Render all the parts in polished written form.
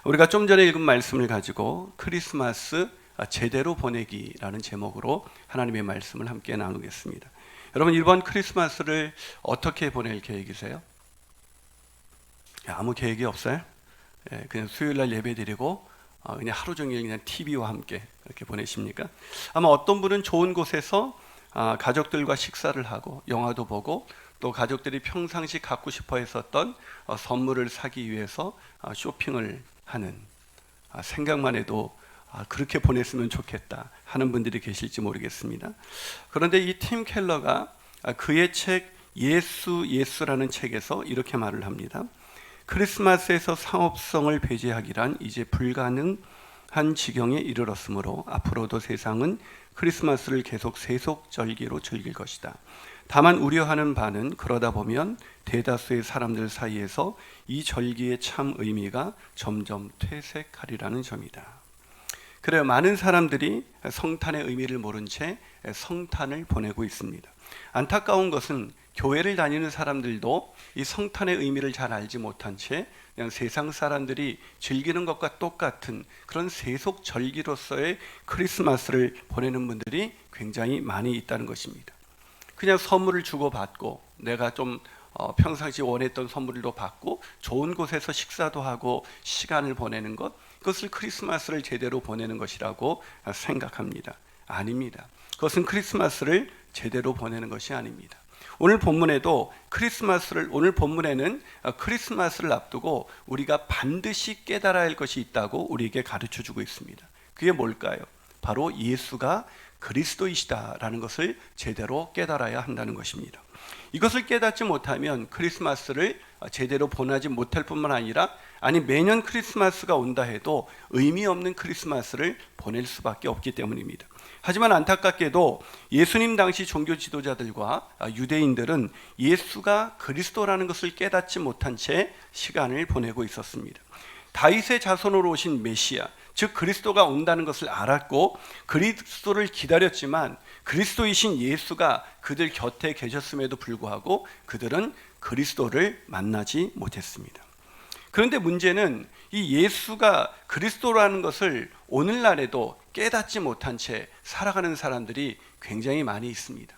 우리가 좀 전에 읽은 말씀을 가지고 크리스마스 제대로 보내기라는 제목으로 하나님의 말씀을 함께 나누겠습니다. 여러분, 이번 크리스마스를 어떻게 보낼 계획이세요? 아무 계획이 없어요? 그냥 수요일날 예배 드리고 그냥 하루 종일 그냥 TV와 함께 이렇게 보내십니까? 아마 어떤 분은 좋은 곳에서 가족들과 식사를 하고 영화도 보고, 또 가족들이 평상시 갖고 싶어 했었던 선물을 사기 위해서 쇼핑을 하는, 생각만 해도 그렇게 보냈으면 좋겠다 하는 분들이 계실지 모르겠습니다. 그런데 이 팀 켈러가 그의 책 예수라는 책에서 이렇게 말을 합니다. 크리스마스에서 상업성을 배제하기란 이제 불가능한 지경에 이르렀으므로 앞으로도 세상은 크리스마스를 계속 세속절기로 즐길 것이다. 다만 우려하는 바는 그러다 보면 대다수의 사람들 사이에서 이 절기의 참 의미가 점점 퇴색하리라는 점이다. 그래요, 많은 사람들이 성탄의 의미를 모른 채 성탄을 보내고 있습니다. 안타까운 것은 교회를 다니는 사람들도 이 성탄의 의미를 잘 알지 못한 채 그냥 세상 사람들이 즐기는 것과 똑같은 그런 세속 절기로서의 크리스마스를 보내는 분들이 굉장히 많이 있다는 것입니다. 그냥 선물을 주고받고, 내가 좀 평상시 원했던 선물도 받고 좋은 곳에서 식사도 하고 시간을 보내는 것, 그것을 크리스마스를 제대로 보내는 것이라고 생각합니다. 아닙니다. 그것은 크리스마스를 제대로 보내는 것이 아닙니다. 오늘 본문에는 크리스마스를 앞두고 우리가 반드시 깨달아야 할 것이 있다고 우리에게 가르쳐주고 있습니다. 그게 뭘까요? 바로 예수가 그리스도이시다라는 것을 제대로 깨달아야 한다는 것입니다. 이것을 깨닫지 못하면 크리스마스를 제대로 보내지 못할 뿐만 아니라, 매년 크리스마스가 온다 해도 의미 없는 크리스마스를 보낼 수밖에 없기 때문입니다. 하지만 안타깝게도 예수님 당시 종교 지도자들과 유대인들은 예수가 그리스도라는 것을 깨닫지 못한 채 시간을 보내고 있었습니다. 다윗의 자손으로 오신 메시아, 즉 그리스도가 온다는 것을 알았고 그리스도를 기다렸지만, 그리스도이신 예수가 그들 곁에 계셨음에도 불구하고 그들은 그리스도를 만나지 못했습니다. 그런데 문제는 이 예수가 그리스도라는 것을 오늘날에도 깨닫지 못한 채 살아가는 사람들이 굉장히 많이 있습니다.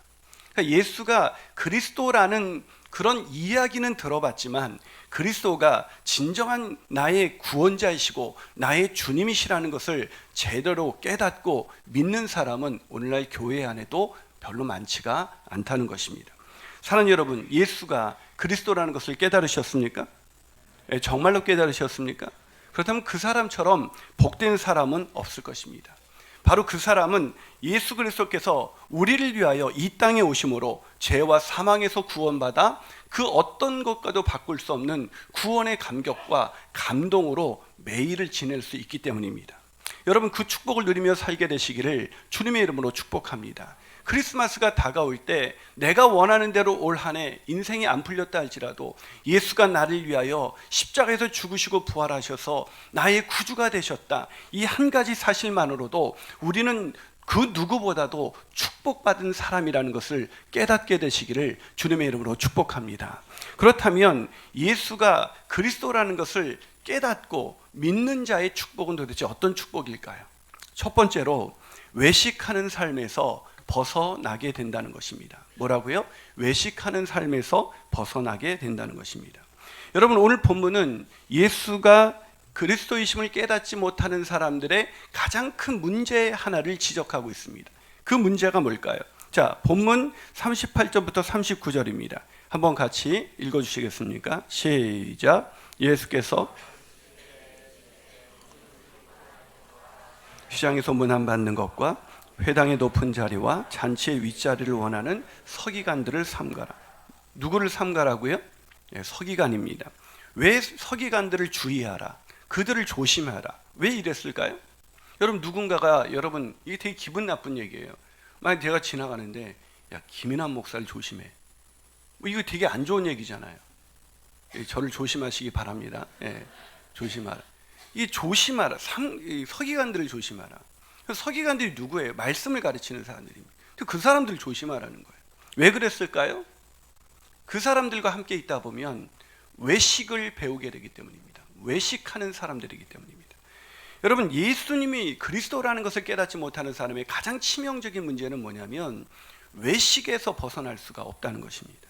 그러니까 예수가 그리스도라는 그런 이야기는 들어봤지만, 그리스도가 진정한 나의 구원자이시고 나의 주님이시라는 것을 제대로 깨닫고 믿는 사람은 오늘날 교회 안에도 별로 많지가 않다는 것입니다. 사랑하는 여러분, 예수가 그리스도라는 것을 깨달으셨습니까? 정말로 깨달으셨습니까? 그렇다면 그 사람처럼 복된 사람은 없을 것입니다. 바로 그 사람은 예수 그리스도께서 우리를 위하여 이 땅에 오심으로 죄와 사망에서 구원받아 그 어떤 것과도 바꿀 수 없는 구원의 감격과 감동으로 매일을 지낼 수 있기 때문입니다. 여러분, 그 축복을 누리며 살게 되시기를 주님의 이름으로 축복합니다. 크리스마스가 다가올 때 내가 원하는 대로 올 한 해 인생이 안 풀렸다 할지라도 예수가 나를 위하여 십자가에서 죽으시고 부활하셔서 나의 구주가 되셨다, 이 한 가지 사실만으로도 우리는 그 누구보다도 축복받은 사람이라는 것을 깨닫게 되시기를 주님의 이름으로 축복합니다. 그렇다면 예수가 그리스도라는 것을 깨닫고 믿는 자의 축복은 도대체 어떤 축복일까요? 첫 번째로 외식하는 삶에서 벗어나게 된다는 것입니다. 뭐라고요? 외식하는 삶에서 벗어나게 된다는 것입니다. 여러분, 오늘 본문은 예수가 그리스도이심을 깨닫지 못하는 사람들의 가장 큰 문제 하나를 지적하고 있습니다. 그 문제가 뭘까요? 자, 본문 38절부터 39절입니다. 한번 같이 읽어주시겠습니까? 시작. 예수께서 시장에서 문안받는 것과 회당의 높은 자리와 잔치의 윗자리를 원하는 서기관들을 삼가라. 누구를 삼가라고요? 서기관입니다. 왜 서기관들을 주의하라, 그들을 조심하라, 왜 이랬을까요? 여러분, 누군가가, 여러분, 이게 되게 기분 나쁜 얘기예요. 만약 제가 지나가는데, 야, 김인환 목사를 조심해, 이거 되게 안 좋은 얘기잖아요. 저를 조심하시기 바랍니다. 조심하라. 이 조심하라, 서기관들을 조심하라. 서기관들이 누구예요? 말씀을 가르치는 사람들입니다. 그 사람들을 조심하라는 거예요. 왜 그랬을까요? 그 사람들과 함께 있다 보면 외식을 배우게 되기 때문입니다. 외식하는 사람들이기 때문입니다. 여러분, 예수님이 그리스도라는 것을 깨닫지 못하는 사람의 가장 치명적인 문제는 뭐냐면 외식에서 벗어날 수가 없다는 것입니다.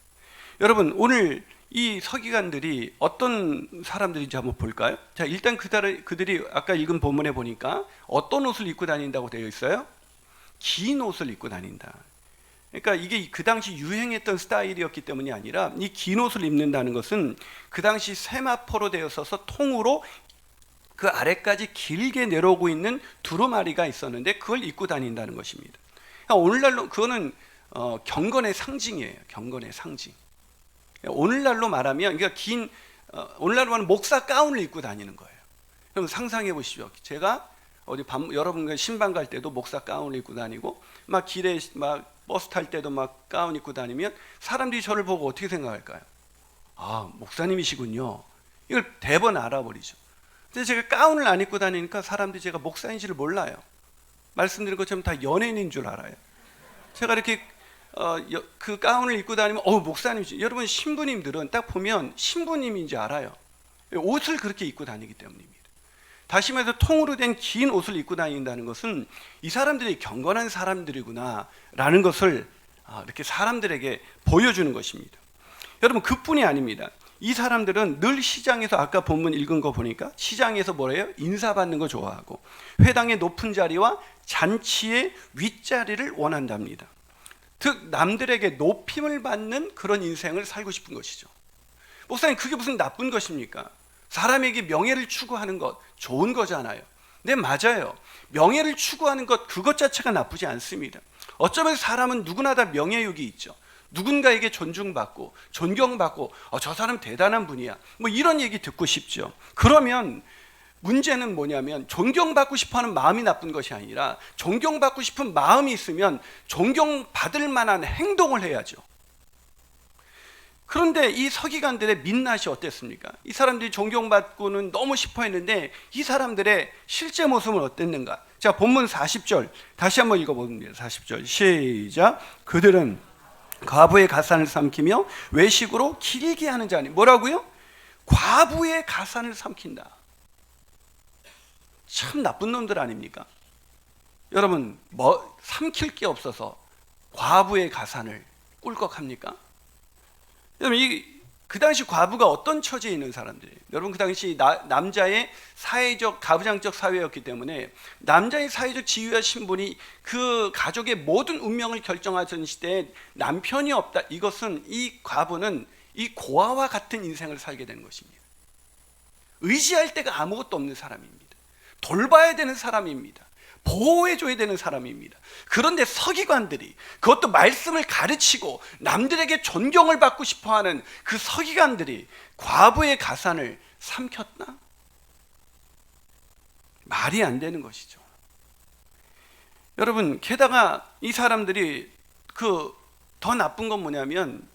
여러분, 오늘 이 서기관들이 어떤 사람들인지 한번 볼까요? 자, 일단 그들이 아까 읽은 본문에 보니까 어떤 옷을 입고 다닌다고 되어 있어요? 긴 옷을 입고 다닌다. 그러니까 이게 그 당시 유행했던 스타일이었기 때문이 아니라 이 긴 옷을 입는다는 것은 그 당시 세마포로 되어 있어서 통으로 그 아래까지 길게 내려오고 있는 두루마리가 있었는데 그걸 입고 다닌다는 것입니다. 그러니까 오늘날로 그거는 경건의 상징이에요. 경건의 상징. 오늘날로 말하면 그러니까 오늘날로 말하면 목사 가운을 입고 다니는 거예요. 그럼 상상해 보십시오. 제가 어디 여러분과 신방 갈 때도 목사 가운을 입고 다니고 막 길에 막 버스 탈 때도 막 가운 입고 다니면 사람들이 저를 보고 어떻게 생각할까요? 아, 목사님이시군요. 이걸 대번 알아버리죠. 근데 제가 가운을 안 입고 다니니까 사람들이 제가 목사인지를 몰라요. 말씀드린 것처럼 다 연예인인 줄 알아요. 제가 이렇게 그 가운을 입고 다니면 목사님이시. 여러분, 신부님들은 딱 보면 신부님인지 알아요. 옷을 그렇게 입고 다니기 때문입니다. 다시 말해서 통으로 된 긴 옷을 입고 다닌다는 것은 이 사람들이 경건한 사람들이구나 라는 것을 이렇게 사람들에게 보여주는 것입니다. 여러분, 그뿐이 아닙니다. 이 사람들은 늘 시장에서 아까 본문 읽은 거 보니까 시장에서 뭐래요? 인사받는 거 좋아하고 회당의 높은 자리와 잔치의 윗자리를 원한답니다. 즉 남들에게 높임을 받는 그런 인생을 살고 싶은 것이죠. 목사님, 그게 무슨 나쁜 것입니까? 사람에게 명예를 추구하는 것 좋은 거잖아요. 네, 맞아요. 명예를 추구하는 것 그것 자체가 나쁘지 않습니다. 어쩌면 사람은 누구나 다 명예욕이 있죠. 누군가에게 존중받고 존경받고 저 사람 대단한 분이야 뭐 이런 얘기 듣고 싶죠. 그러면 문제는 뭐냐면 존경받고 싶어하는 마음이 나쁜 것이 아니라 존경받고 싶은 마음이 있으면 존경받을 만한 행동을 해야죠. 그런데 이 서기관들의 민낯이 어땠습니까? 이 사람들이 존경받고는 너무 싶어 했는데 이 사람들의 실제 모습은 어땠는가? 자, 본문 40절 다시 한번 읽어봅니다. 40절 시작. 그들은 과부의 가산을 삼키며 외식으로 길게 하는 자니 뭐라고요? 과부의 가산을 삼킨다. 참 나쁜 놈들 아닙니까? 여러분, 삼킬 게 없어서 과부의 가산을 꿀꺽합니까? 여러분, 그 당시 과부가 어떤 처지에 있는 사람들이에요? 여러분, 그 당시 남자의 사회적 가부장적 사회였기 때문에 남자의 사회적 지위와 신분이 그 가족의 모든 운명을 결정하던 시대에 남편이 없다. 이것은 이 과부는 이 고아와 같은 인생을 살게 되는 것입니다. 의지할 데가 아무것도 없는 사람입니다. 돌봐야 되는 사람입니다. 보호해줘야 되는 사람입니다. 그런데 서기관들이 그것도 말씀을 가르치고 남들에게 존경을 받고 싶어하는 그 서기관들이 과부의 가산을 삼켰나? 말이 안 되는 것이죠. 여러분, 게다가 이 사람들이 더 나쁜 건 뭐냐면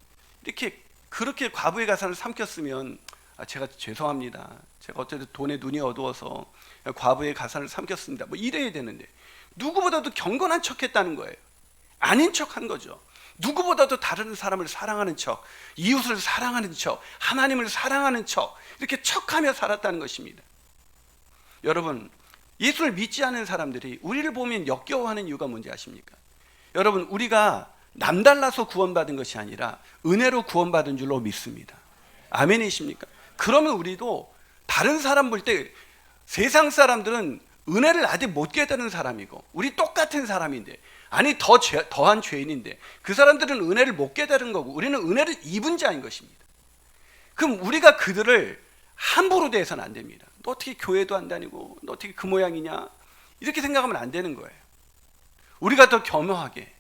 그렇게 과부의 가산을 삼켰으면 제가 죄송합니다. 제가 어쨌든 돈에 눈이 어두워서 과부의 가산을 삼켰습니다. 뭐 이래야 되는데 누구보다도 경건한 척했다는 거예요. 아닌 척한 거죠. 누구보다도 다른 사람을 사랑하는 척, 이웃을 사랑하는 척, 하나님을 사랑하는 척 이렇게 척하며 살았다는 것입니다. 여러분, 예수를 믿지 않은 사람들이 우리를 보면 역겨워하는 이유가 뭔지 아십니까? 여러분, 우리가 남달라서 구원받은 것이 아니라 은혜로 구원받은 줄로 믿습니다. 아멘이십니까? 그러면 우리도 다른 사람 볼 때 세상 사람들은 은혜를 아직 못 깨달은 사람이고 우리 똑같은 사람인데 아니 더한 죄인인데 그 사람들은 은혜를 못 깨달은 거고 우리는 은혜를 입은 자인 것입니다. 그럼 우리가 그들을 함부로 대해서는 안 됩니다. 너 어떻게 교회도 안 다니고 너 어떻게 그 모양이냐 이렇게 생각하면 안 되는 거예요. 우리가 더 겸허하게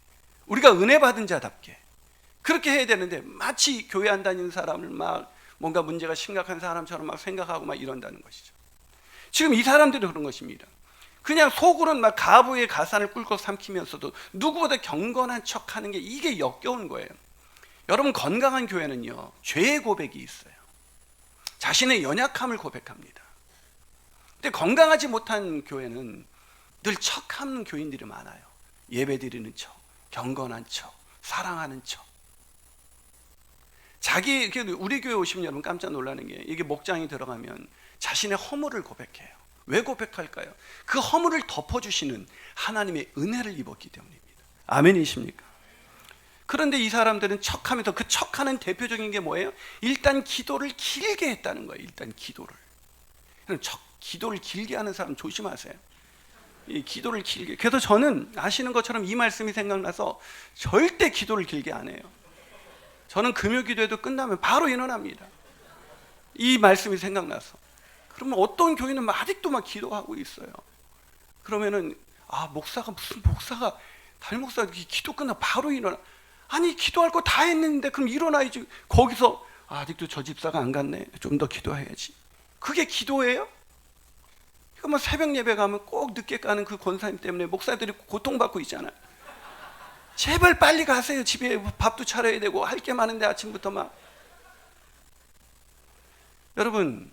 우리가 은혜 받은 자답게 그렇게 해야 되는데 마치 교회 안 다니는 사람을 막 뭔가 문제가 심각한 사람처럼 막 생각하고 막 이런다는 것이죠. 지금 이 사람들이 그런 것입니다. 그냥 속으로는 막 가부의 가산을 꿀꺽 삼키면서도 누구보다 경건한 척하는 게 이게 역겨운 거예요. 여러분, 건강한 교회는요 죄의 고백이 있어요. 자신의 연약함을 고백합니다. 근데 건강하지 못한 교회는 늘 척하는 교인들이 많아요. 예배 드리는 척, 경건한 척, 사랑하는 척. 우리 교회 오시면 여러분 깜짝 놀라는 게, 이게 목장이 들어가면 자신의 허물을 고백해요. 왜 고백할까요? 그 허물을 덮어주시는 하나님의 은혜를 입었기 때문입니다. 아멘이십니까? 그런데 이 사람들은 척하면서, 그 척하는 대표적인 게 뭐예요? 일단 기도를 길게 했다는 거예요. 일단 기도를. 기도를 길게 하는 사람 조심하세요. 이 기도를 길게. 그래서 저는 아시는 것처럼 이 말씀이 생각나서 절대 기도를 길게 안 해요. 저는 금요 기도회도 끝나면 바로 일어납니다. 이 말씀이 생각나서. 그러면 어떤 교인은 아직도 막 기도하고 있어요. 그러면은 목사가 담임 목사가 기도 끝나고 바로 일어나. 아니, 기도할 거 다 했는데 그럼 일어나야지. 거기서 아직도 저 집사가 안 갔네, 좀 더 기도해야지. 그게 기도예요? 그러면 새벽 예배 가면 꼭 늦게 가는 그 권사님 때문에 목사들이 고통받고 있잖아요. 제발 빨리 가세요. 집에 밥도 차려야 되고 할 게 많은데 아침부터 막. 여러분,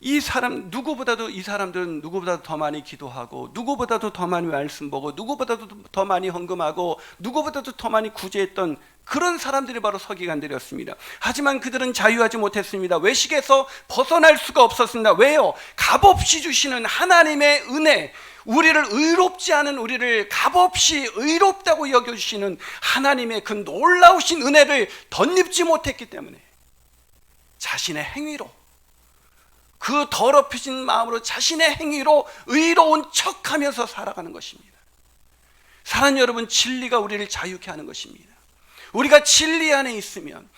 이 사람들은 누구보다도 더 많이 기도하고, 누구보다도 더 많이 말씀 보고, 누구보다도 더 많이 헌금하고, 누구보다도 더 많이 구제했던 그런 사람들이 바로 서기관들이었습니다. 하지만 그들은 자유하지 못했습니다. 외식에서 벗어날 수가 없었습니다. 왜요? 값없이 주시는 하나님의 은혜, 우리를 의롭지 않은 우리를 값없이 의롭다고 여겨주시는 하나님의 그 놀라우신 은혜를 덧입지 못했기 때문에 자신의 행위로, 그 더럽혀진 마음으로 자신의 행위로 의로운 척하면서 살아가는 것입니다. 사랑하는 여러분, 진리가 우리를 자유케 하는 것입니다. 우리가 진리 안에 있으면,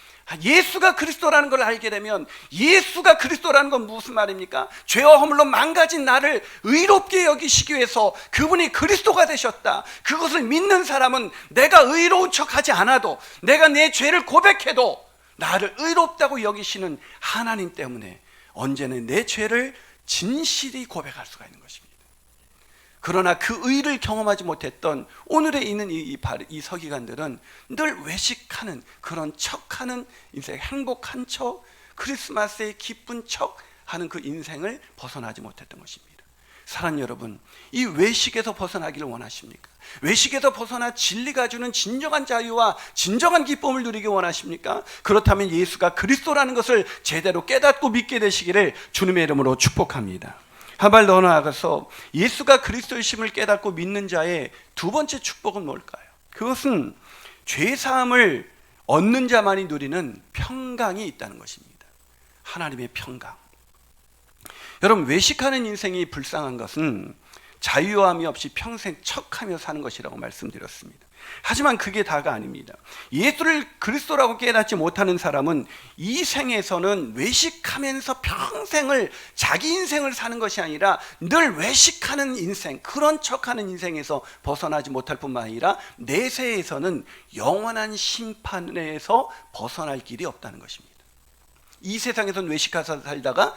예수가 그리스도라는 걸 알게 되면, 예수가 그리스도라는 건 무슨 말입니까? 죄와 허물로 망가진 나를 의롭게 여기시기 위해서 그분이 그리스도가 되셨다. 그것을 믿는 사람은 내가 의로운 척하지 않아도, 내가 내 죄를 고백해도 나를 의롭다고 여기시는 하나님 때문에 언제나 내 죄를 진실히 고백할 수가 있는 것입니다. 그러나 그 의를 경험하지 못했던 오늘에 있는 이 서기관들은 늘 외식하는, 그런 척하는 인생, 행복한 척, 크리스마스에 기쁜 척하는 그 인생을 벗어나지 못했던 것입니다. 사랑하는 여러분, 이 외식에서 벗어나기를 원하십니까? 외식에서 벗어나 진리가 주는 진정한 자유와 진정한 기쁨을 누리기 원하십니까? 그렇다면 예수가 그리스도라는 것을 제대로 깨닫고 믿게 되시기를 주님의 이름으로 축복합니다. 한 발 더 나아가서 예수가 그리스도이심을 깨닫고 믿는 자의 두 번째 축복은 뭘까요? 그것은 죄사함을 얻는 자만이 누리는 평강이 있다는 것입니다. 하나님의 평강. 여러분, 외식하는 인생이 불쌍한 것은 자유함이 없이 평생 척하며 사는 것이라고 말씀드렸습니다. 하지만 그게 다가 아닙니다. 예수를 그리스도라고 깨닫지 못하는 사람은 이 생에서는 외식하면서 평생을, 자기 인생을 사는 것이 아니라 늘 외식하는 인생, 그런 척하는 인생에서 벗어나지 못할 뿐만 아니라 내세에서는 영원한 심판에서 벗어날 길이 없다는 것입니다. 이 세상에서는 외식하면서 살다가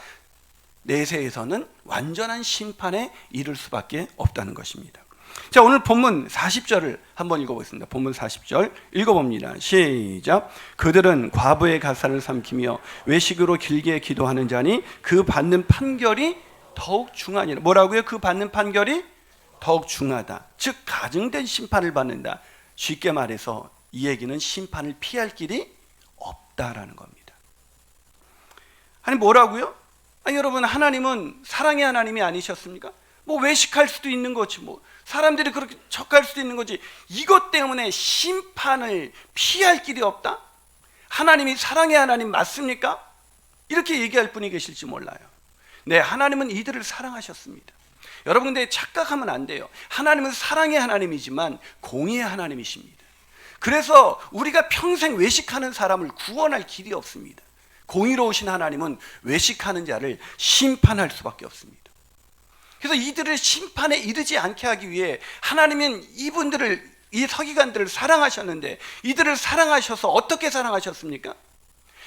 내세에서는 완전한 심판에 이를 수밖에 없다는 것입니다. 자, 오늘 본문 40절을 한번 읽어보겠습니다. 본문 40절 읽어봅니다. 시작. 그들은 과부의 가사를 삼키며 외식으로 길게 기도하는 자니 그 받는 판결이 더욱 중하니라. 뭐라고요? 그 받는 판결이 더욱 중하다. 즉 가증된 심판을 받는다. 쉽게 말해서 이 얘기는 심판을 피할 길이 없다라는 겁니다. 아니, 뭐라고요? 아니, 여러분, 하나님은 사랑의 하나님이 아니셨습니까? 뭐 외식할 수도 있는 거지, 뭐 사람들이 그렇게 척할 수도 있는 거지, 이것 때문에 심판을 피할 길이 없다? 하나님이 사랑의 하나님 맞습니까? 이렇게 얘기할 분이 계실지 몰라요. 네, 하나님은 이들을 사랑하셨습니다. 여러분, 근데 착각하면 안 돼요. 하나님은 사랑의 하나님이지만 공의의 하나님이십니다. 그래서 우리가 평생 외식하는 사람을 구원할 길이 없습니다. 공의로우신 하나님은 외식하는 자를 심판할 수밖에 없습니다. 그래서 이들을 심판에 이르지 않게 하기 위해 하나님은 이분들을, 이 서기관들을 사랑하셨는데, 이들을 사랑하셔서 어떻게 사랑하셨습니까?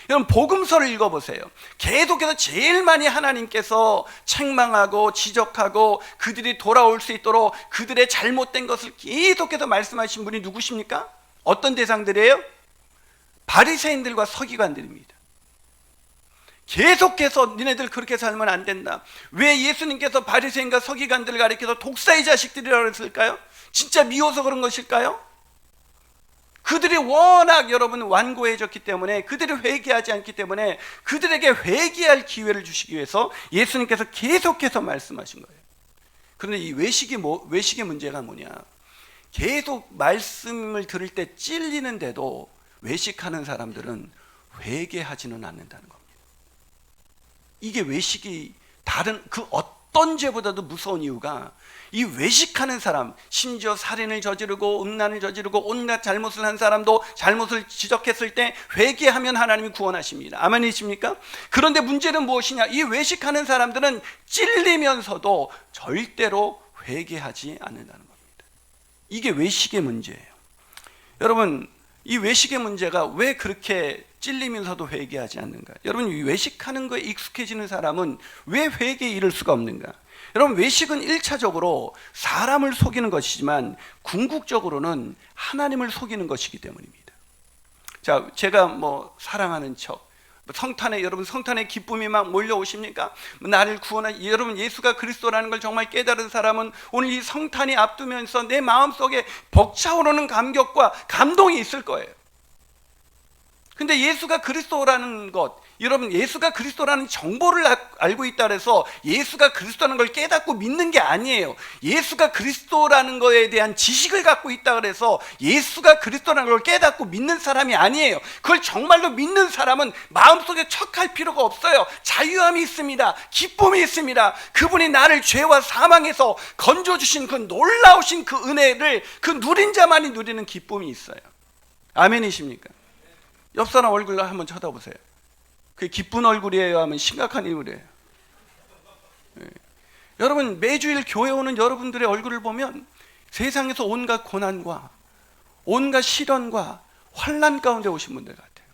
여러분, 복음서를 읽어보세요. 계속해서 제일 많이 하나님께서 책망하고 지적하고 그들이 돌아올 수 있도록 그들의 잘못된 것을 계속해서 말씀하신 분이 누구십니까? 어떤 대상들이에요? 바리새인들과 서기관들입니다. 계속해서 니네들 그렇게 살면 안 된다. 왜 예수님께서 바리새인과 서기관들을 가리켜서 독사의 자식들이라고 했을까요? 진짜 미워서 그런 것일까요? 그들이 워낙 여러분 완고해졌기 때문에, 그들이 회개하지 않기 때문에 그들에게 회개할 기회를 주시기 위해서 예수님께서 계속해서 말씀하신 거예요. 그런데 이 외식의 문제가 뭐냐? 계속 말씀을 들을 때 찔리는데도 외식하는 사람들은 회개하지는 않는다는 겁니다. 이게 외식이 다른 그 어떤 죄보다도 무서운 이유가, 이 외식하는 사람, 심지어 살인을 저지르고 음란을 저지르고 온갖 잘못을 한 사람도 잘못을 지적했을 때 회개하면 하나님이 구원하십니다. 아멘이십니까? 그런데 문제는 무엇이냐? 이 외식하는 사람들은 찔리면서도 절대로 회개하지 않는다는 겁니다. 이게 외식의 문제예요. 여러분, 이 외식의 문제가 왜 그렇게 찔리면서도 회개하지 않는가? 여러분, 이 외식하는 거에 익숙해지는 사람은 왜 회개에 이를 수가 없는가? 여러분, 외식은 1차적으로 사람을 속이는 것이지만 궁극적으로는 하나님을 속이는 것이기 때문입니다. 자, 제가 사랑하는 척, 여러분 성탄의 기쁨이 막 몰려오십니까? 나를 구원한 여러분, 예수가 그리스도라는 걸 정말 깨달은 사람은 오늘 이 성탄이 앞두면서 내 마음속에 벅차오르는 감격과 감동이 있을 거예요. 근데 예수가 그리스도라는 것, 여러분, 예수가 그리스도라는 정보를 알고 있다 그래서 예수가 그리스도라는 걸 깨닫고 믿는 게 아니에요. 예수가 그리스도라는 거에 대한 지식을 갖고 있다 그래서 예수가 그리스도라는 걸 깨닫고 믿는 사람이 아니에요. 그걸 정말로 믿는 사람은 마음속에 척할 필요가 없어요. 자유함이 있습니다. 기쁨이 있습니다. 그분이 나를 죄와 사망에서 건져주신 그 놀라우신 그 은혜를 그 누린 자만이 누리는 기쁨이 있어요. 아멘이십니까? 옆 사람 얼굴로 한번 쳐다보세요. 그게 기쁜 얼굴이에요? 하면 심각한 얼굴이에요? 네. 여러분, 매주일 교회 오는 여러분들의 얼굴을 보면 세상에서 온갖 고난과 온갖 시련과 환난 가운데 오신 분들 같아요.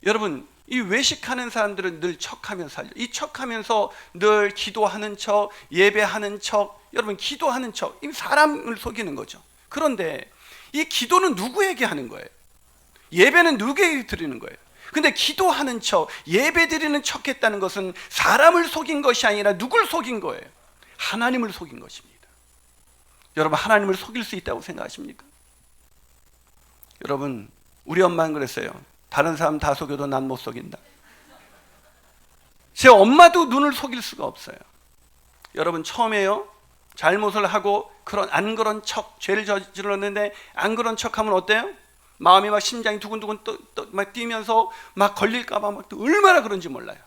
여러분, 이 외식하는 사람들은 늘 척하면서 살죠. 이 척하면서 늘 기도하는 척, 예배하는 척, 여러분, 기도하는 척, 이 사람을 속이는 거죠. 그런데 이 기도는 누구에게 하는 거예요? 예배는 누구에게 드리는 거예요? 근데 기도하는 척, 예배 드리는 척 했다는 것은 사람을 속인 것이 아니라 누굴 속인 거예요? 하나님을 속인 것입니다. 여러분, 하나님을 속일 수 있다고 생각하십니까? 여러분, 우리 엄마는 그랬어요. 다른 사람 다 속여도 난 못 속인다. 제 엄마도 눈을 속일 수가 없어요. 여러분, 처음에요, 잘못을 하고 안 그런 척, 죄를 저질렀는데 안 그런 척 하면 어때요? 마음이 막 심장이 두근두근 막 뛰면서 막 걸릴까봐 막 얼마나 그런지 몰라요.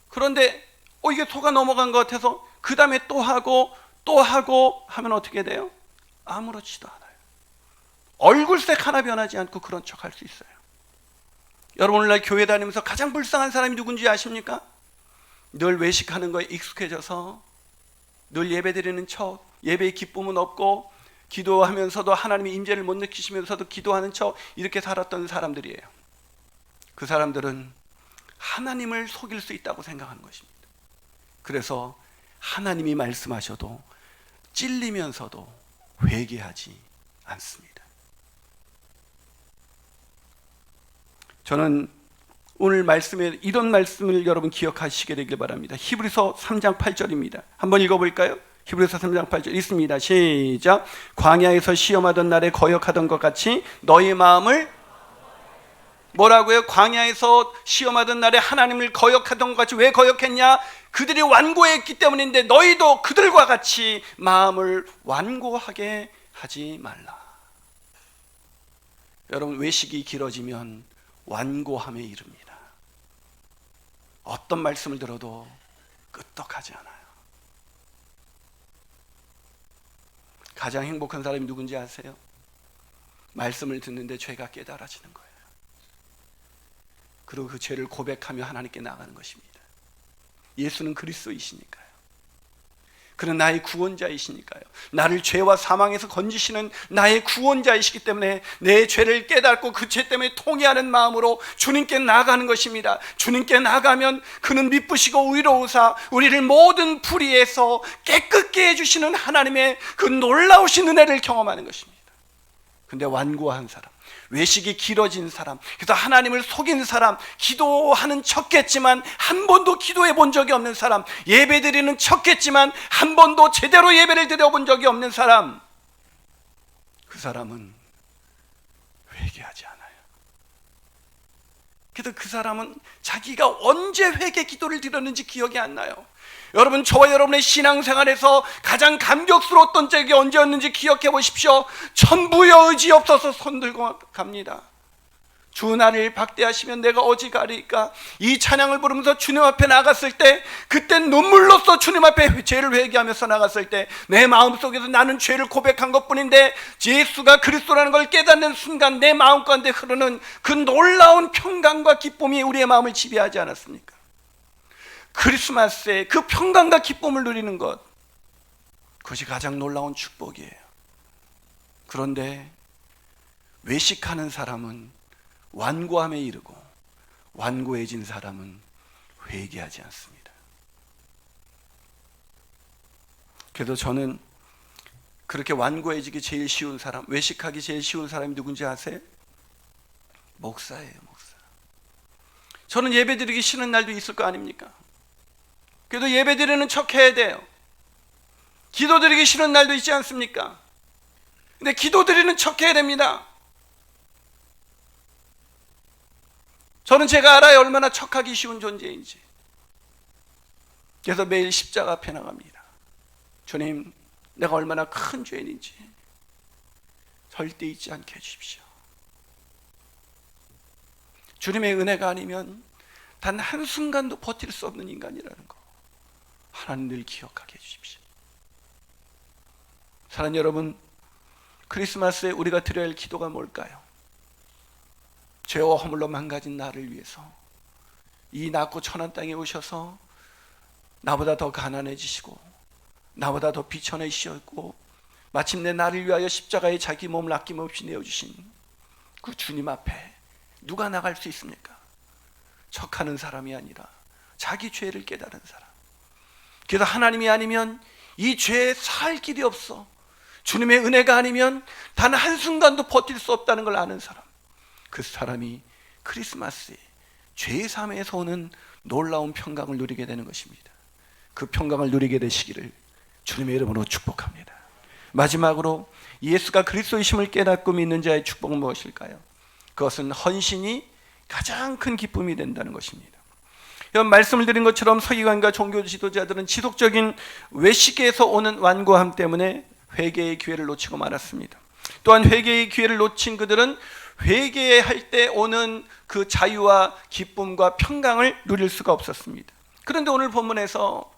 그런데 이게 속아 넘어간 것 같아서 그 다음에 또 하고 하면 어떻게 돼요? 아무렇지도 않아요. 얼굴색 하나 변하지 않고 그런 척 할 수 있어요. 여러분, 오늘날 교회 다니면서 가장 불쌍한 사람이 누군지 아십니까? 늘 외식하는 거에 익숙해져서 늘 예배 드리는 척, 예배의 기쁨은 없고 기도하면서도 하나님의 임재를 못 느끼시면서도 기도하는 척 이렇게 살았던 사람들이에요. 그 사람들은 하나님을 속일 수 있다고 생각하는 것입니다. 그래서 하나님이 말씀하셔도 찔리면서도 회개하지 않습니다. 저는 오늘 말씀에 이런 말씀을 여러분 기억하시게 되길 바랍니다. 히브리서 3장 8절입니다. 한번 읽어볼까요? 히브리서 3장 8절 있습니다. 시작. 광야에서 시험하던 날에 거역하던 것 같이 너희 마음을 뭐라고요? 광야에서 시험하던 날에 하나님을 거역하던 것 같이. 왜 거역했냐? 그들이 완고했기 때문인데 너희도 그들과 같이 마음을 완고하게 하지 말라. 여러분, 외식이 길어지면 완고함에 이릅니다. 어떤 말씀을 들어도 끄떡하지 않아요. 가장 행복한 사람이 누군지 아세요? 말씀을 듣는데 죄가 깨달아지는 거예요. 그리고 그 죄를 고백하며 하나님께 나가는 것입니다. 예수는 그리스도이시니까요. 그는 나의 구원자이시니까요. 나를 죄와 사망에서 건지시는 나의 구원자이시기 때문에 내 죄를 깨닫고 그 죄 때문에 통회하는 마음으로 주님께 나아가는 것입니다. 주님께 나가면 그는 미쁘시고 의로우사 우리를 모든 불의에서 깨끗게 해주시는 하나님의 그 놀라우신 은혜를 경험하는 것입니다. 근데 완고한 사람, 외식이 길어진 사람, 그래서 하나님을 속인 사람, 기도하는 척했지만 한 번도 기도해 본 적이 없는 사람, 예배 드리는 척했지만 한 번도 제대로 예배를 드려본 적이 없는 사람, 그 사람은 그래도 그 사람은 자기가 언제 회개 기도를 드렸는지 기억이 안 나요. 여러분, 저와 여러분의 신앙생활에서 가장 감격스러웠던 적이 언제였는지 기억해 보십시오. 천부여 의지 없어서 손들고 갑니다. 주 나를 박대하시면 내가 어찌가리까. 이 찬양을 부르면서 주님 앞에 나갔을 때, 그때 눈물로써 주님 앞에 죄를 회개하면서 나갔을 때 내 마음속에서 나는 죄를 고백한 것뿐인데 예수가 그리스도라는 걸 깨닫는 순간 내 마음 가운데 흐르는 그 놀라운 평강과 기쁨이 우리의 마음을 지배하지 않았습니까? 크리스마스에 그 평강과 기쁨을 누리는 것, 그것이 가장 놀라운 축복이에요. 그런데 외식하는 사람은 완고함에 이르고 완고해진 사람은 회개하지 않습니다. 그래도 저는 그렇게 완고해지기 제일 쉬운 사람, 외식하기 제일 쉬운 사람이 누군지 아세요? 목사예요, 목사. 저는 예배드리기 싫은 날도 있을 거 아닙니까? 그래도 예배드리는 척 해야 돼요. 기도드리기 싫은 날도 있지 않습니까? 근데 기도드리는 척 해야 됩니다. 저는 제가 알아요, 얼마나 척하기 쉬운 존재인지. 그래서 매일 십자가 앞에 나갑니다. 주님, 내가 얼마나 큰 죄인인지 절대 잊지 않게 해주십시오. 주님의 은혜가 아니면 단 한순간도 버틸 수 없는 인간이라는 거 하나님 늘 기억하게 해주십시오. 사랑하는 여러분, 크리스마스에 우리가 드려야 할 기도가 뭘까요? 죄와 허물로 망가진 나를 위해서 이 낮고 천한 땅에 오셔서 나보다 더 가난해지시고 나보다 더 비천해지셨고 마침내 나를 위하여 십자가에 자기 몸을 아낌없이 내어주신 그 주님 앞에 누가 나갈 수 있습니까? 척하는 사람이 아니라 자기 죄를 깨달은 사람. 그래서 하나님이 아니면 이 죄에 살 길이 없어. 주님의 은혜가 아니면 단 한순간도 버틸 수 없다는 걸 아는 사람. 그 사람이 크리스마스에 죄의 삶에서 오는 놀라운 평강을 누리게 되는 것입니다. 그 평강을 누리게 되시기를 주님의 이름으로 축복합니다. 마지막으로 예수가 그리스도이심을 깨닫고 믿는 자의 축복은 무엇일까요? 그것은 헌신이 가장 큰 기쁨이 된다는 것입니다. 여러분, 말씀을 드린 것처럼 서기관과 종교 지도자들은 지속적인 외식에서 오는 완고함 때문에 회개의 기회를 놓치고 말았습니다. 또한 회개의 기회를 놓친 그들은 회개할 때 오는 그 자유와 기쁨과 평강을 누릴 수가 없었습니다. 그런데 오늘 본문에서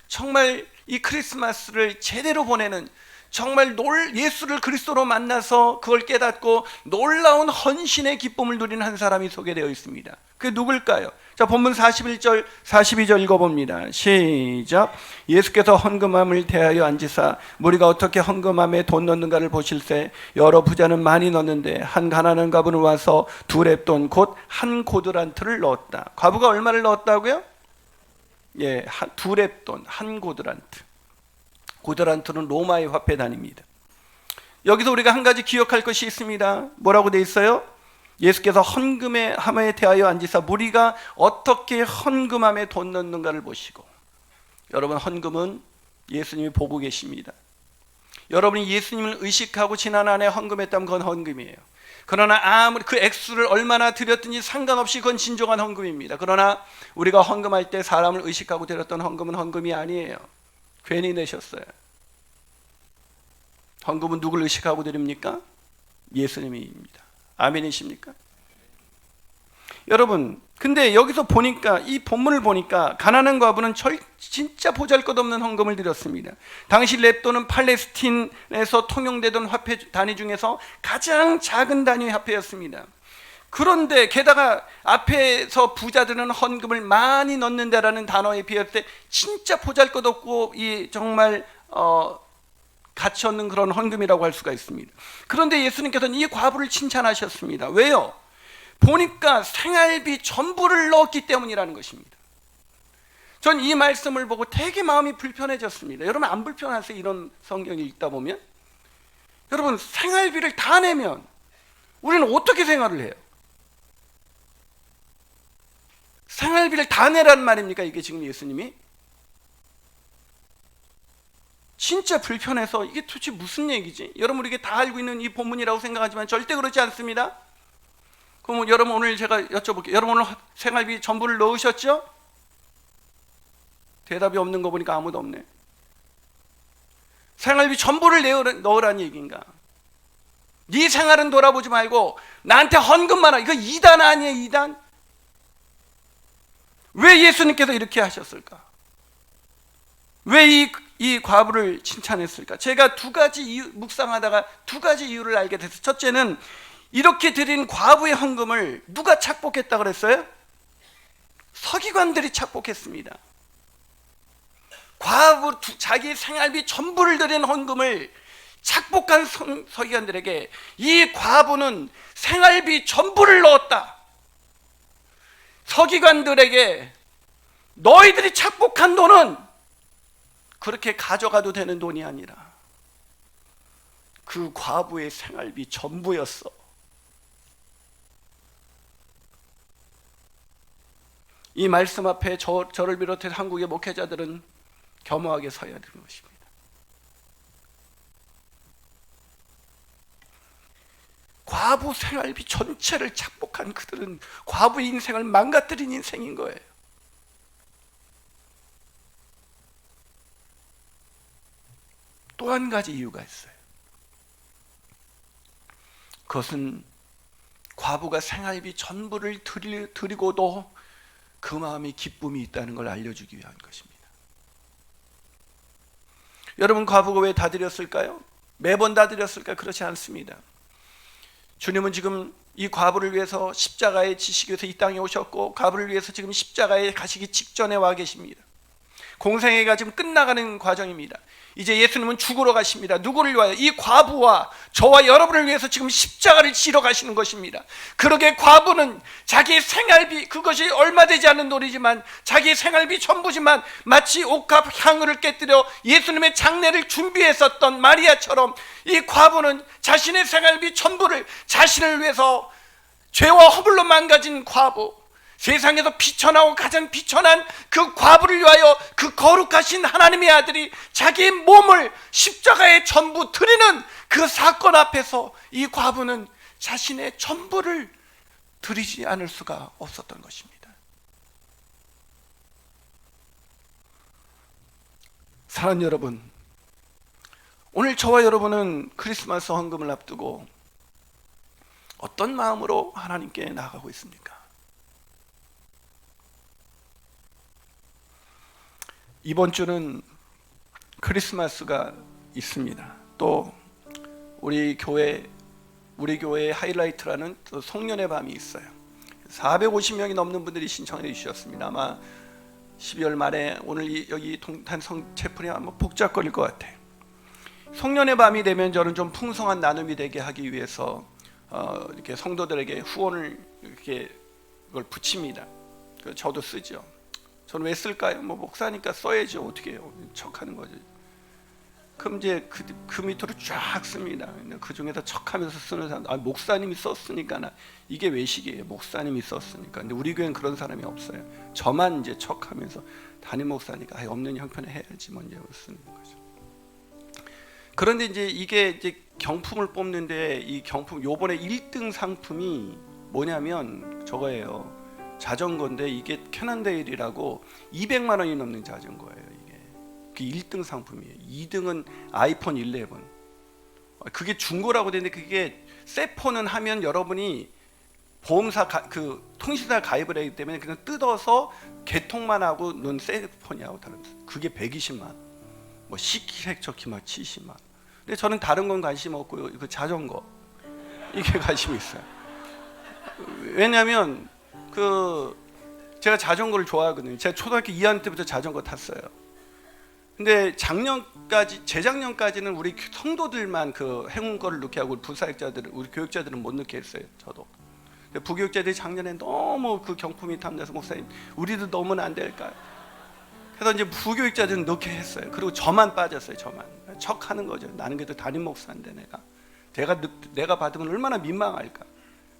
정말 이 크리스마스를 제대로 보내는, 정말 예수를 그리스도로 만나서 그걸 깨닫고 놀라운 헌신의 기쁨을 누리는 한 사람이 소개되어 있습니다. 그게 누굴까요? 자, 본문 41절 42절 읽어봅니다. 시작. 예수께서 헌금함을 대하여 앉으사 무리가 어떻게 헌금함에 돈 넣는가를 보실새 여러 부자는 많이 넣는데 한 가난한 과부는 와서 두 렙돈 곧 한 고드란트를 넣었다. 과부가 얼마를 넣었다고요? 예, 두 렙돈, 한 고드란트. 고드란트는 로마의 화폐 단위입니다. 여기서 우리가 한 가지 기억할 것이 있습니다. 뭐라고 돼 있어요? 예수께서 헌금함에 대하여 앉으사 무리가 어떻게 헌금함에 돈 넣는가를 보시고. 여러분, 헌금은 예수님이 보고 계십니다. 여러분이 예수님을 의식하고 지난 한 해 헌금했다면 그건 헌금이에요. 그러나 아무리 그 액수를 얼마나 드렸든지 상관없이 그건 진정한 헌금입니다. 그러나 우리가 헌금할 때 사람을 의식하고 드렸던 헌금은 헌금이 아니에요. 괜히 내셨어요. 헌금은 누굴 의식하고 드립니까? 예수님입니다. 아멘이십니까? 여러분, 근데 여기서 보니까, 이 본문을 보니까 가난한 과부는 진짜 보잘것없는 헌금을 드렸습니다. 당시 렙돈은 팔레스틴에서 통용되던 화폐 단위 중에서 가장 작은 단위의 화폐였습니다. 그런데 게다가 앞에서 부자들은 헌금을 많이 넣는다라는 단어에 비할 때 진짜 보잘것없고 이 정말 가치 없는 그런 헌금이라고 할 수가 있습니다. 그런데 예수님께서는 이 과부를 칭찬하셨습니다. 왜요? 보니까 생활비 전부를 넣었기 때문이라는 것입니다. 전 이 말씀을 보고 되게 마음이 불편해졌습니다. 여러분, 안 불편하세요? 이런 성경을 읽다 보면? 여러분, 생활비를 다 내면 우리는 어떻게 생활을 해요? 생활비를 다 내라는 말입니까? 이게 지금 예수님이? 진짜 불편해서 이게 도대체 무슨 얘기지? 여러분, 이게 다 알고 있는 이 본문이라고 생각하지만 절대 그렇지 않습니다. 그럼 여러분 오늘 제가 여쭤볼게요. 여러분 오늘 생활비 전부를 넣으셨죠? 대답이 없는 거 보니까 아무도 없네. 생활비 전부를 넣으라는 얘기인가? 네 생활은 돌아보지 말고 나한테 헌금만 하고. 이거 이단 아니에요, 이단? 왜 예수님께서 이렇게 하셨을까? 왜 이 과부를 칭찬했을까? 제가 묵상하다가 두 가지 이유를 알게 됐어요. 첫째는 이렇게 드린 과부의 헌금을 누가 착복했다 그랬어요? 서기관들이 착복했습니다. 과부 자기 생활비 전부를 드린 헌금을 착복한 서기관들에게 이 과부는 생활비 전부를 넣었다. 서기관들에게 너희들이 착복한 돈은 그렇게 가져가도 되는 돈이 아니라 그 과부의 생활비 전부였어. 이 말씀 앞에 저를 비롯해 한국의 목회자들은 겸허하게 서야 되는 것입니다. 과부 생활비 전체를 착복한 그들은 과부의 인생을 망가뜨린 인생인 거예요. 또 한 가지 이유가 있어요. 그것은 과부가 생활비 전부를 드리고도 그 마음에 기쁨이 있다는 걸 알려주기 위한 것입니다. 여러분, 과부가 왜 다 드렸을까요? 매번 다 드렸을까요? 그렇지 않습니다. 주님은 지금 이 과부를 위해서 십자가에 지시기 위해서 이 땅에 오셨고, 과부를 위해서 지금 십자가에 가시기 직전에 와 계십니다. 공생애가 지금 끝나가는 과정입니다. 이제 예수님은 죽으러 가십니다. 누구를 위하여? 이 과부와 저와 여러분을 위해서 지금 십자가를 지러 가시는 것입니다. 그러게 과부는 자기 생활비, 그것이 얼마 되지 않는 돈이지만 자기 생활비 전부지만 마치 옥합 향유를 깨뜨려 예수님의 장례를 준비했었던 마리아처럼 이 과부는 자신의 생활비 전부를 자신을 위해서 죄와 허물로 망가진 과부, 세상에서 비천하고 가장 비천한 그 과부를 위하여 그 거룩하신 하나님의 아들이 자기 몸을 십자가에 전부 드리는 그 사건 앞에서 이 과부는 자신의 전부를 드리지 않을 수가 없었던 것입니다. 사랑하는 여러분, 오늘 저와 여러분은 크리스마스 헌금을 앞두고 어떤 마음으로 하나님께 나아가고 있습니까? 이번 주는 크리스마스가 있습니다. 또 우리 교회의 하이라이트라는 또 송년회 밤이 있어요. 450명이 넘는 분들이 신청해 주셨습니다. 아마 12월 말에 오늘 여기 동탄 성체풀이 아마 복잡거릴 것 같아요. 송년회 밤이 되면 저는 좀 풍성한 나눔이 되게 하기 위해서 이렇게 성도들에게 후원을 이렇게 그걸 붙입니다. 저도 쓰죠. 저는 왜 쓸까요? 뭐 목사니까 써야죠. 어떻게 해요? 척하는 거죠. 그럼 이제 그 밑으로 쫙 씁니다. 그 중에서 척하면서 쓰는 사람, 목사님이 썼으니까 이게 외식이에요. 목사님이 썼으니까. 근데 우리 교회는 그런 사람이 없어요. 저만 이제 척하면서 담임 목사니까 없는 형편에 해야지 먼저 쓰는 거죠. 그런데 이제 이게 이제 경품을 뽑는데 이 경품 요번에 1등 상품이 뭐냐면 저거예요. 자전거인데 이게 캐넌데일이라고 200만 원이 넘는 자전거예요. 이게 그 1등 상품이에요. 2등은 아이폰 11. 그게 중고라고 되는데 그게 새 폰은 하면 여러분이 보험사 그 통신사 가입을 하기 때문에 그냥 뜯어서 개통만 하고 놓은 새 폰이하고 다릅니다. 그게 120만 원. 뭐 식기세척기 막 70만 원. 근데 저는 다른 건 관심 없고요. 그 자전거 이게 관심이 있어요. 왜냐하면 제가 자전거를 좋아하거든요. 제가 초등학교 2학년 때부터 자전거 탔어요. 근데 재작년까지는 우리 성도들만 그 행운거를 넣게 하고 우리 교육자들은 못 넣게 했어요. 저도. 근데 부교육자들이 작년에 너무 그 경품이 탐나서 목사님 우리도 넣으면 안 될까요? 그래서 이제 부교육자들은 넣게 했어요. 그리고 저만 빠졌어요. 저만. 척하는 거죠. 나는 그래도 담임 목사인데 내가 받으면 얼마나 민망할까.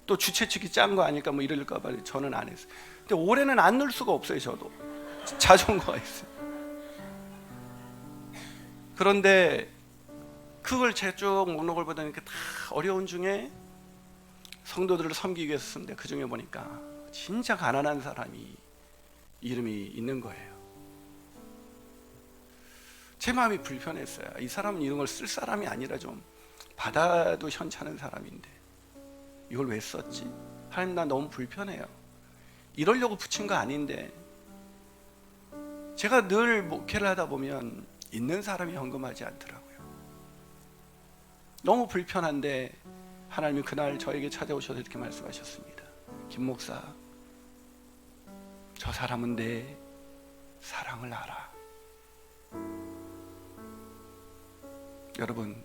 또 주최 측이 짠 거 아닐까 뭐 이럴까 봐 저는 안 했어요. 근데 올해는 안 넣을 수가 없어요. 저도 자전거가 있어요. 그런데 그걸 제 쪽 목록을 보다 보니까 다 어려운 중에 성도들을 섬기기 위해서 쓰는데 그 중에 보니까 진짜 가난한 사람이 이름이 있는 거예요. 제 마음이 불편했어요. 이 사람은 이런 걸 쓸 사람이 아니라 좀 받아도 현찮은 사람인데 이걸 왜 썼지? 하나님, 나 너무 불편해요. 이러려고 붙인 거 아닌데. 제가 늘 목회를 하다 보면 있는 사람이 헌금하지 않더라고요. 너무 불편한데 하나님이 그날 저에게 찾아오셔서 이렇게 말씀하셨습니다. 김 목사, 저 사람은 내 사랑을 알아. 여러분,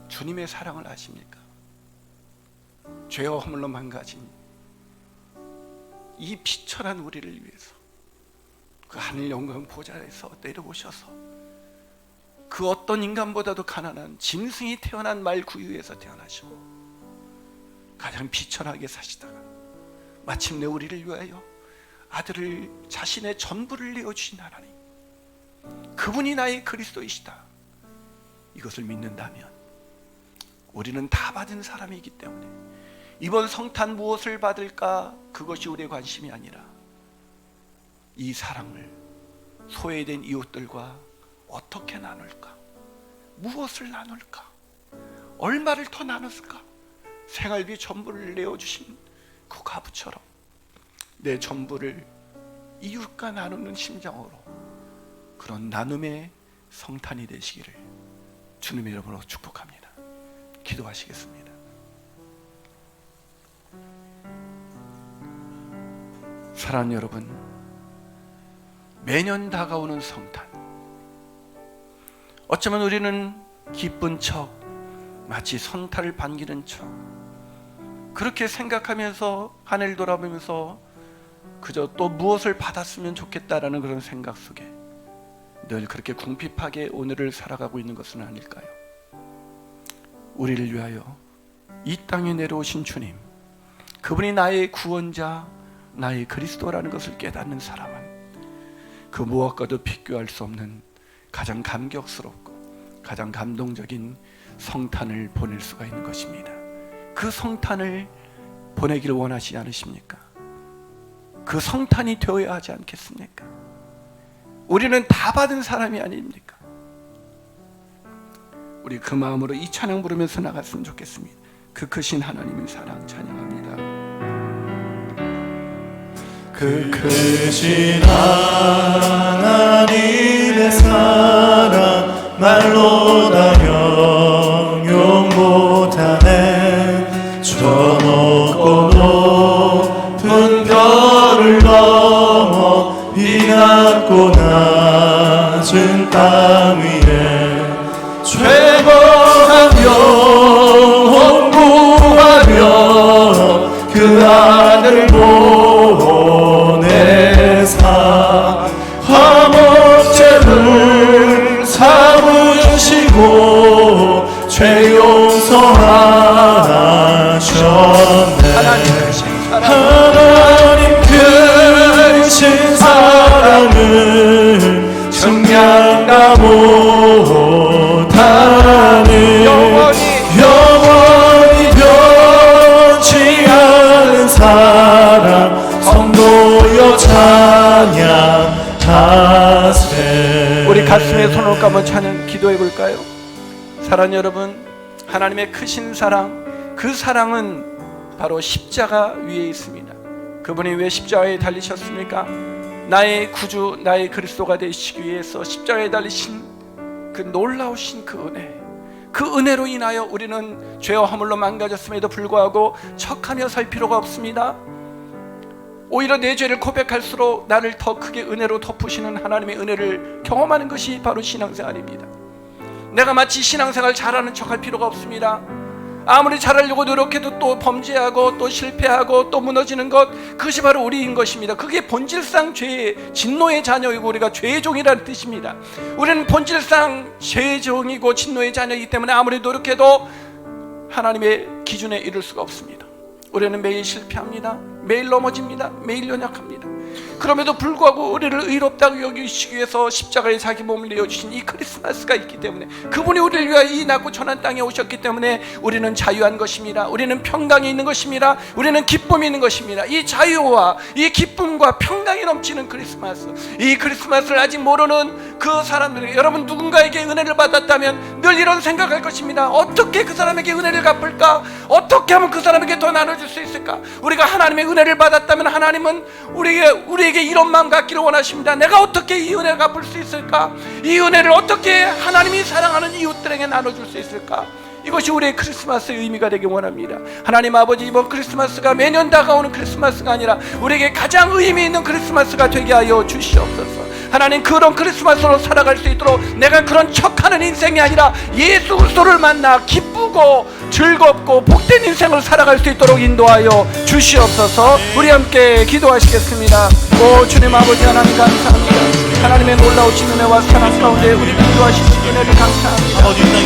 주님의 사랑을 아십니까? 죄와 허물로 망가진 이 비천한 우리를 위해서 그 하늘 영광 보좌에서 내려오셔서 그 어떤 인간보다도 가난한 짐승이 태어난 말 구유에서 태어나시고 가장 비천하게 사시다가 마침내 우리를 위하여 아들을, 자신의 전부를 내어주신 하나님, 그분이 나의 그리스도이시다. 이것을 믿는다면 우리는 다 받은 사람이기 때문에 이번 성탄 무엇을 받을까, 그것이 우리의 관심이 아니라 이 사랑을 소외된 이웃들과 어떻게 나눌까, 무엇을 나눌까, 얼마를 더 나눴을까. 생활비 전부를 내어주신 그 과부처럼 내 전부를 이웃과 나누는 심정으로 그런 나눔의 성탄이 되시기를 주님의 이름으로 축복합니다. 기도하시겠습니다. 사랑하는 여러분, 매년 다가오는 성탄, 어쩌면 우리는 기쁜 척, 마치 성탄을 반기는 척 그렇게 생각하면서 하늘을 돌아보면서 그저 또 무엇을 받았으면 좋겠다라는 그런 생각 속에 늘 그렇게 궁핍하게 오늘을 살아가고 있는 것은 아닐까요? 우리를 위하여 이 땅에 내려오신 주님, 그분이 나의 구원자, 나의 그리스도라는 것을 깨닫는 사람은 그 무엇과도 비교할 수 없는 가장 감격스럽고 가장 감동적인 성탄을 보낼 수가 있는 것입니다. 그 성탄을 보내기를 원하시지 않으십니까? 그 성탄이 되어야 하지 않겠습니까? 우리는 다 받은 사람이 아닙니까? 우리 그 마음으로 이 찬양 부르면서 나갔으면 좋겠습니다. 그 크신 하나님의 사랑 찬양합니다. 그 크신 하나님의 사랑 말로 다 형용 못하네. 저 높고 높은 별을 넘어 이 낮고 낮은 땅 위에 최고한 영혼 구하며 그 아들 보내사 화목제를 삼으시고 죄 용서하셨네. 하나님 크신 사랑을 정량다 못하는 영원히 변치 않은 사랑 성도여 찬양하세. 우리 가슴에 손을 감아 찬양 기도해 볼까요? 사랑하는 여러분, 하나님의 크신 사랑, 그 사랑은 바로 십자가 위에 있습니다. 그분이 왜 십자가에 달리셨습니까? 나의 구주, 나의 그리스도가 되시기 위해서 십자가에 달리신 그 놀라우신 그 은혜, 그 은혜로 인하여 우리는 죄와 허물로 망가졌음에도 불구하고 척하며 살 필요가 없습니다. 오히려 내 죄를 고백할수록 나를 더 크게 은혜로 덮으시는 하나님의 은혜를 경험하는 것이 바로 신앙생활입니다. 내가 마치 신앙생활 잘하는 척할 필요가 없습니다. 아무리 잘하려고 노력해도 또 범죄하고 또 실패하고 또 무너지는 것, 그것이 바로 우리인 것입니다. 그게 본질상 죄의 진노의 자녀이고 우리가 죄의 종이라는 뜻입니다. 우리는 본질상 죄의 종이고 진노의 자녀이기 때문에 아무리 노력해도 하나님의 기준에 이를 수가 없습니다. 우리는 매일 실패합니다. 매일 넘어집니다. 매일 연약합니다. 그럼에도 불구하고 우리를 의롭다고 여기시기 위해서 십자가에 자기 몸을 내어주신 이 크리스마스가 있기 때문에, 그분이 우리를 위하여 이 낮고 천한 땅에 오셨기 때문에 우리는 자유한 것입니다. 우리는 평강이 있는 것입니다. 우리는 기쁨이 있는 것입니다. 이 자유와 이 기쁨과 평강이 넘치는 크리스마스, 이 크리스마스를 아직 모르는 그 사람들에게, 여러분 누군가에게 은혜를 받았다면 늘 이런 생각할 것입니다. 어떻게 그 사람에게 은혜를 갚을까? 어떻게 하면 그 사람에게 더 나눠줄 수 있을까? 우리가 하나님의 은혜를 받았다면 하나님은 우리에게 이런 마음 갖기를 원하십니다. 내가 어떻게 이 은혜를 갚을 수 있을까? 이 은혜를 어떻게 하나님이 사랑하는 이웃들에게 나눠줄 수 있을까? 이것이 우리의 크리스마스의 의미가 되길 원합니다. 하나님 아버지, 이번 크리스마스가 매년 다가오는 크리스마스가 아니라 우리에게 가장 의미 있는 크리스마스가 되게 하여 주시옵소서. 하나님, 그런 크리스마스로 살아갈 수 있도록 내가 그런 척하는 인생이 아니라 예수 그리스도를 만나 기쁘고 즐겁고 복된 인생을 살아갈 수 있도록 인도하여 주시옵소서. 우리 함께 기도하시겠습니다. 오 주님 아버지 하나님 감사합니다. 하나님의 놀라우신 은혜와 사랑 가운데 우리를 인도하신 은혜를 감사합니다.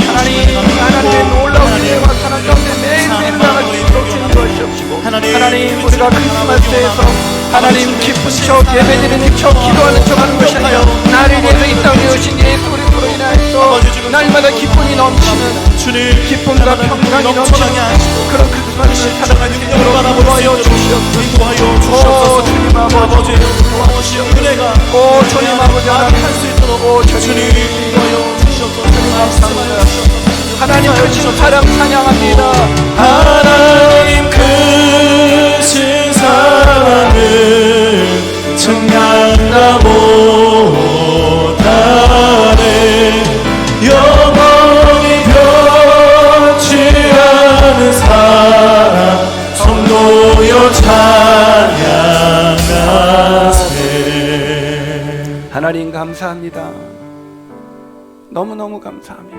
하나님의 놀라운 은혜와 사랑 가운데 매일매일 나갈 수 있도록 주님 도와주시옵시고, 하나님 우리가 크리스마스에서 하나님 기쁜 척, 예배드리는 척, 기도하는 척 하는 것이 아니라 나를 위해서 이 땅에 오신 예수 그리스도로 인하여서 날마다 기쁨이 넘치는, 기쁨과 평강이 넘치는 그런 크리스마스를 살아갈 수 있도록 인도하여 주시옵소서. 오 주님 아버지, 오 주님 아버지 하나님, 오 주님 감사합니다. 하나님 크신 사랑 찬양합니다. 하나님 크신 사랑은 증량다 못하네. 영원히 변치 않은 사랑 성도여 찬양하세. 하나님 감사합니다. 너무너무 감사합니다.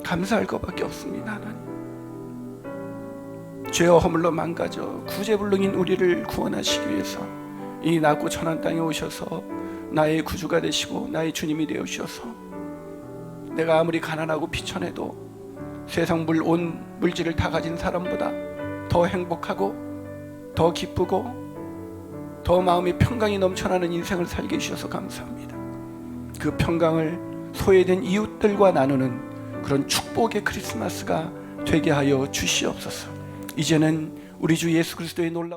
감사할 것밖에 없습니다. 하나님, 죄와 허물로 망가져 구제불능인 우리를 구원하시기 위해서 이 낮고 천한 땅에 오셔서 나의 구주가 되시고 나의 주님이 되어주셔서 내가 아무리 가난하고 비천해도 세상 온 물질을 다 가진 사람보다 더 행복하고 더 기쁘고 더 마음의 평강이 넘쳐나는 인생을 살게 해주셔서 감사합니다. 그 평강을 소외된 이웃들과 나누는 그런 축복의 크리스마스가 되게 하여 주시옵소서. 이제는 우리 주 예수 그리스도의 놀라운